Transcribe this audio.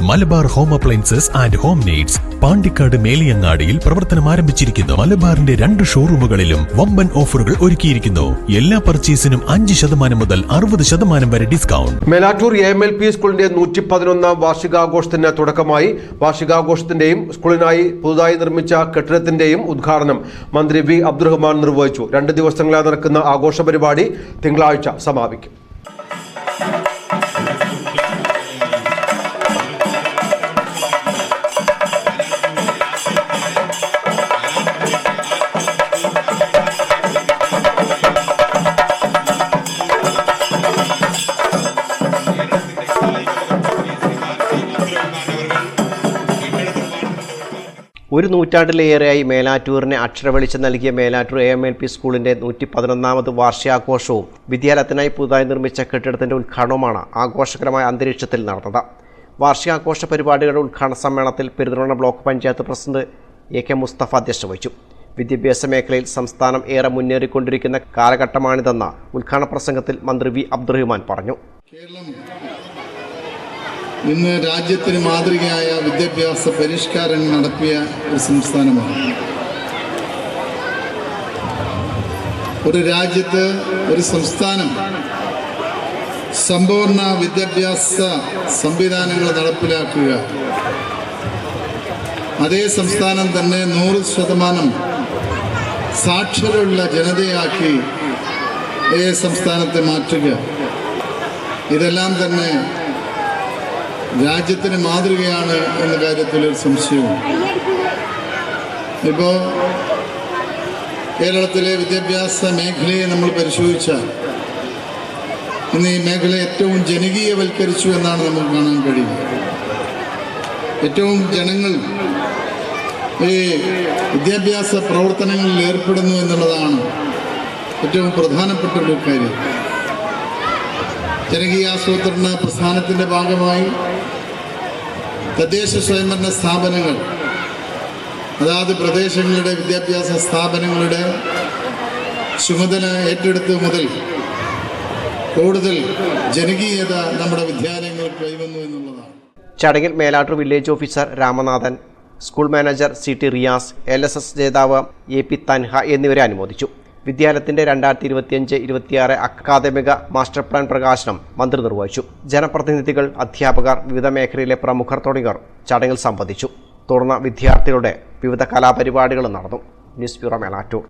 Malabar home appliances and home needs Pandikkad മേലിയങ്ങാടിയിൽ പ്രവർത്തനം ആരംഭിച്ചിരിക്കുന്നു. മലബാറിന്റെ 2 ഷോറൂമുകളിലും വമ്പൻ ഓഫറുകൾ ഒരുക്കിയിരിക്കുന്നു. എല്ലാ പർച്ചേസിനും 5% മുതൽ 60% വരെ ഡിസ്കൗണ്ട്. മേലാറ്റൂർ AMLP സ്കൂളിന്റെ 111ാം വാർഷികാഘോഷത്തിന് തുടക്കമായി. വാർഷികാഘോഷത്തിന്റെയും സ്കൂളിനായി പുതുതായി നിർമ്മിച്ച കെട്ടിടത്തിന്റെയും ഉദ്ഘാടനം മന്ത്രി V. അബ്ദുറഹ്മാൻ നിർവഹിച്ചു. 2 ദിവസങ്ങളായി നടക്കുന്ന ആഘോഷ പരിപാടി തിങ്കളാഴ്ച സമാപിക്കും. ഒരു നൂറ്റാണ്ടിലേറെയായി മേലാറ്റൂരിനെ അക്ഷരവെളിച്ചം നൽകിയ മേലാറ്റൂർ AMLP സ്കൂളിന്റെ 111ാമത് വാർഷികാഘോഷവും വിദ്യാലയത്തിനായി പുതുതായി നിർമ്മിച്ച കെട്ടിടത്തിന്റെ ഉദ്ഘാടനവുമാണ് ആഘോഷകരമായ അന്തരീക്ഷത്തിൽ നടന്നത്. വാർഷികാഘോഷ പരിപാടികളുടെ ഉദ്ഘാടന സമ്മേളനത്തിൽ Perinthalmanna block panchayat president AK Mustafa അധ്യക്ഷത വഹിച്ചു. വിദ്യാഭ്യാസ മേഖലയിൽ സംസ്ഥാനം ഏറെ മുന്നേറിക്കൊണ്ടിരിക്കുന്ന കാലഘട്ടമാണിതെന്ന് ഉദ്ഘാടന പ്രസംഗത്തിൽ മന്ത്രി V. അബ്ദുറഹ്മാൻ പറഞ്ഞു. ഇന്ന് രാജ്യത്തിന് മാതൃകയായ വിദ്യാഭ്യാസ പരിഷ്കാരങ്ങൾ നടത്തിയ ഒരു സംസ്ഥാനമാണ്. ഒരു രാജ്യത്ത് ഒരു സംസ്ഥാനം സമ്പൂർണ്ണ വിദ്യാഭ്യാസ സംവിധാനങ്ങൾ നടപ്പിലാക്കുക, അതേ സംസ്ഥാനം തന്നെ 100% സാക്ഷരരുള്ള ജനതയാക്കി സംസ്ഥാനത്തെ മാറ്റുക, ഇതെല്ലാം തന്നെ രാജ്യത്തിന് മാതൃകയാണ് എന്ന കാര്യത്തിൽ ഒരു സംശയവും. ഇപ്പോൾ കേരളത്തിലെ വിദ്യാഭ്യാസ മേഖലയെ നമ്മൾ പരിശോധിച്ചാൽ ഇന്ന് ഈ മേഖല ഏറ്റവും ജനകീയവൽക്കരിച്ചു എന്നാണ് നമുക്ക് കാണാൻ കഴിയുക. ഏറ്റവും ജനങ്ങൾ ഈ വിദ്യാഭ്യാസ പ്രവർത്തനങ്ങളിൽ ഏർപ്പെടുന്നു എന്നുള്ളതാണ് ഏറ്റവും പ്രധാനപ്പെട്ട ഒരു കാര്യം. ജനകീയാസൂത്രണ പ്രസ്ഥാനത്തിൻ്റെ ഭാഗമായി തദ്ദേശ സ്വയംഭരണ സ്ഥാപനങ്ങൾ, അതാത് പ്രദേശങ്ങളുടെ വിദ്യാഭ്യാസ സ്ഥാപനങ്ങളുടെ ചുമതല ഏറ്റെടുത്ത് മുതൽ കൂടുതൽ ജനകീയത നമ്മുടെ വിദ്യാലയങ്ങൾക്ക് കൈവന്നു എന്നുള്ളതാണ്. ചടങ്ങിൽ Melattur village officer Ramanathan, school manager CT Riyas, LSS ജേതാവ് AP തൻഹ എന്നിവരെ അനുമോദിച്ചു. വിദ്യാലയത്തിന്റെ 2025-26 അക്കാദമിക മാസ്റ്റർ പ്ലാൻ പ്രകാശനം മന്ത്രി നിർവഹിച്ചു. ജനപ്രതിനിധികൾ, അധ്യാപകർ, വിവിധ മേഖലയിലെ പ്രമുഖർ തുടങ്ങിയവർ ചടങ്ങിൽ സംബന്ധിച്ചു. തുടർന്ന് വിദ്യാർത്ഥികളുടെ വിവിധ കലാപരിപാടികളും നടന്നു. News bureau, Melattur.